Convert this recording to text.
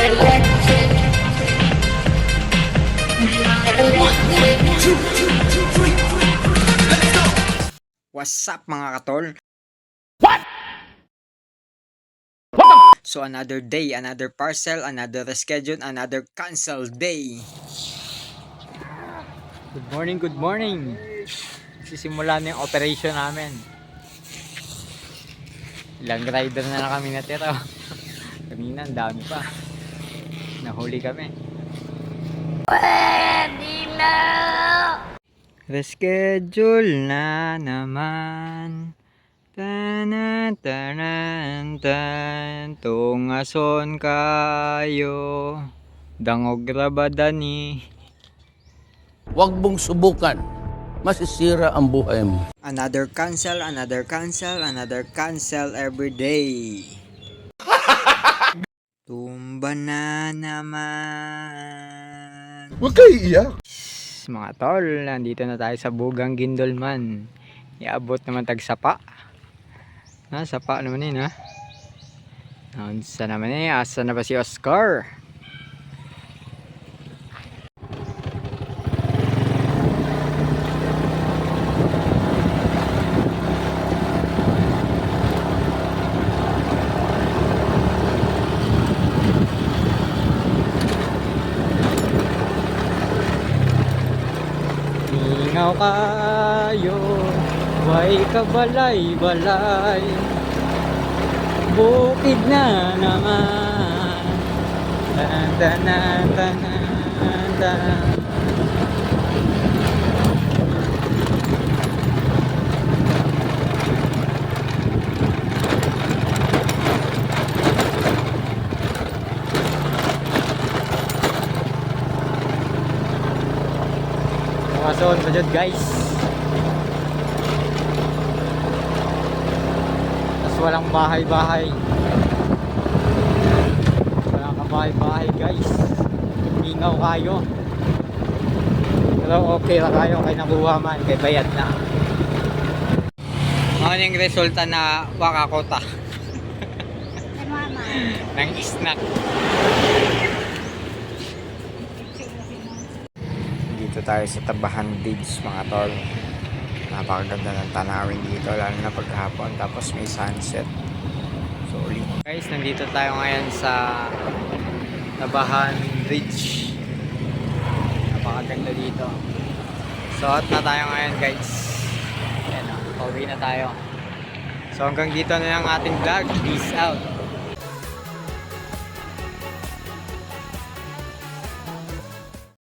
What's up mga katol? So another day, another parcel, another reschedule, another cancel day. Good morning, good morning. Sisimula na yung operation namin. Ilang rider na kami natira. Kanina, ang dami pa. Nahuli kami. Pwede na! Reschedule na naman. Tanan, tanan, tan. Tungason kayo. Dangog rabadani. Huwag mong subukan. Masisira ang buhay mo. Another cancel, another cancel, another cancel every day. Tumba na naman. Huwag kayo iiyak. Mga tol, nandito na tayo sa Bugang Gindolman. Iabot naman tagsapa. Sapa naman yun ha. Asa naman eh, asa na ba si Oscar? Ingaw kayo, way kabalay-balay. Bukid na naman. Tan tan tan tan. Mason sa dyan guys. Tas walang bahay-bahay. Walang kabahay-bahay guys. Mingaw kayo. Pero okay lang kayo kay nakuha man. Kay bayad na. Ano yung resulta na wakakota? Nang snack. Dito tayo sa Tabahan Beach mga tol. Napakaganda ng tanawin dito lalo na paghapon, tapos may sunset. So guys, nandito tayo ngayon sa Tabahan Beach. Napakaganda dito. So hot na tayo ngayon guys. Ayan o, pauwi na tayo. So hanggang dito na lang ating vlog. Peace out.